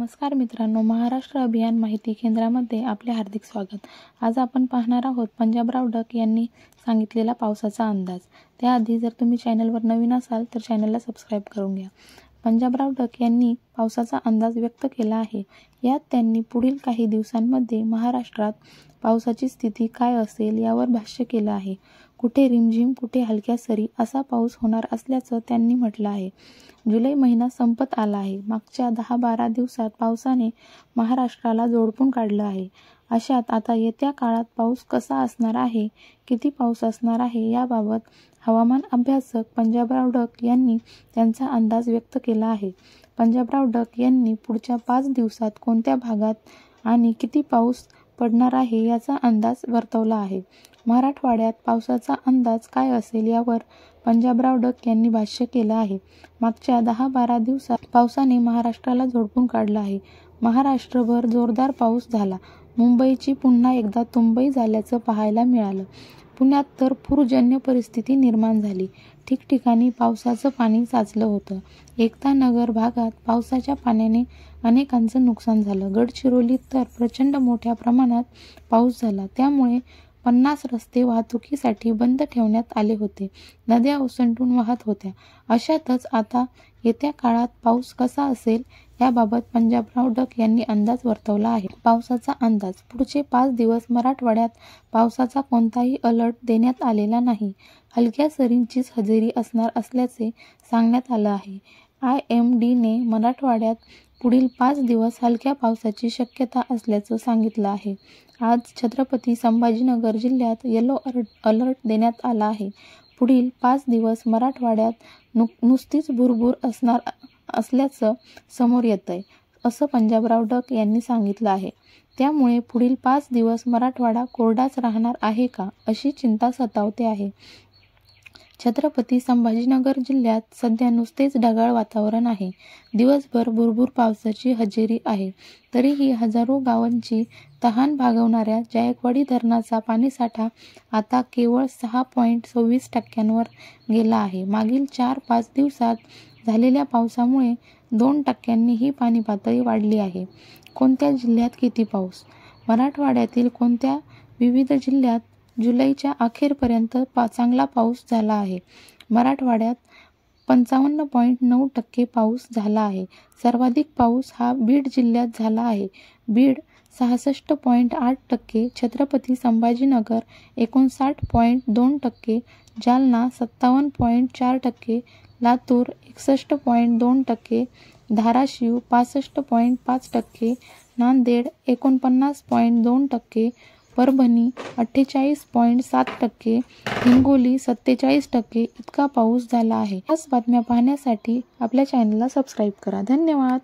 नमस्कार मित्रांनो, महाराष्ट्र अभियान माहिती केंद्रामध्ये आपले हार्दिक स्वागत। आज आपण पाहणार आहोत पंजाबराव डक यांनी सांगितलेला पावसाचा अंदाज। त्याआधी जर तुम्ही चॅनलवर नवीन असाल तर चॅनलला सबस्क्राइब करून घ्या। पंजाबराव डक यांनी पावसाचा अंदाज व्यक्त केला आहे। यात त्यांनी पुढील काही दिवसांमध्ये महाराष्ट्रात पावसाची स्थिती काय असेल यावर भाष्य केलं आहे। कुठे रिमझिम कुठे हलक्या सरी असा पाऊस होणार असल्याचं त्यांनी म्हटलं आहे। जुलै महिना संपत आला आहे। मागच्या 10-12 दिवसात पावसाने महाराष्ट्राला झोडपून काढलं आहे। अशात आता येत्या काळात पाऊस कसा असणार आहे, किती पाऊस असणार आहे याबाबत हवामान अभ्यासक पंजाबराव डक यांनी त्यांचा अंदाज व्यक्त केला आहे। पंजाबराव डक यांनी पुढच्या 5 दिवसात कोणत्या भागात आणि किती पाऊस पडणार आहे याचा अंदाज वर्तवला आहे। मराठवाड्यात पावसाचा अंदाज काय असेल यावर पंजाबराव डक यांनी भाष्य केलं आहे। मागच्या 10-12 दिवसात पावसाने महाराष्ट्राला झोडपून काढलं आहे। महाराष्ट्रभर जोरदार पाऊस झाला। मुंबईची पुन्हा एकदा तुंबई झाल्याचं पाहायला मिळालं। पुण्यात तर पूरजन्य परिस्थिती निर्माण झाली। ठिकठिकाणी पावसाचं पाणी साचलं होतं। एकता नगर भागात पावसाच्या पाण्याने अनेकांचं नुकसान झालं। गडचिरोलीत तर प्रचंड मोठ्या प्रमाणात पाऊस झाला। त्यामुळे 50 रस्ते वाहतुकीसाठी बंद ठेवण्यात आले होते। नद्या ओसंडून वाहत होत्या। अशातच आता येत्या काळात पाऊस कसा असेल याबाबत पंजाबराव डक यांनी अंदाज वर्तवला आहे। पावसाचा अंदाज पुढचे 5 दिवस मराठवाड्यात पावसाचा कोणताही अलर्ट देण्यात आलेला नाही। हलक्या सरींचीच हजेरी असणार असल्याचे सांगण्यात आलं आहे। IMDने मराठवाड्यात पुढील 5 दिवस हलक्या पावसाची शक्यता असल्याचं सांगितलं आहे। आज छत्रपती संभाजीनगर जिल्ह्यात येलो अलर्ट देण्यात आला आहे। पुढील 5 दिवस मराठवाड्यात नुसतीच भुरभुर असणार असल्याचं समोर येतंय, असं पंजाबराव डक यांनी सांगितलं आहे। त्यामुळे पुढील 5 दिवस मराठवाडा कोरडाच राहणार आहे का, अशी चिंता सतावते आहे। छत्रपती संभाजीनगर जिल्ह्यात सध्या नुसतेच ढगाळ वातावरण आहे। दिवसभर भुरभुर पावसाची हजेरी आहे। तरीही हजारो गावांची तहान भागवणाऱ्या जायकवाडी धरणाचा पाणीसाठा आता केवळ 6.26% गेला आहे। मागील 4-5 दिवसात झालेल्या पावसामुळे 2% ही पाणी पातळी वाढली आहे। कोणत्या जिल्ह्यात किती पाऊस? मराठवाड्यातील कोणत्या विविध जिल्ह्यात जुलैच्या अखेरपर्यंत चांगला पाऊस झाला आहे? मराठवाड्यात 55.9% पाऊस झाला आहे। सर्वाधिक पाऊस हा बीड जिल्ह्यात झाला आहे। बीड 66.8%, छत्रपती संभाजीनगर 59.2%, जालना 57.4%, लातूर 61.2%, धाराशिव 65.5%, नांदेड 49.2%, परभणी 48.7%, हिंगोली 47% इतका पाऊस झाला आहे। याच बातम्या पाहण्यासाठी आपल्या चॅनलला सबस्क्राइब करा। धन्यवाद।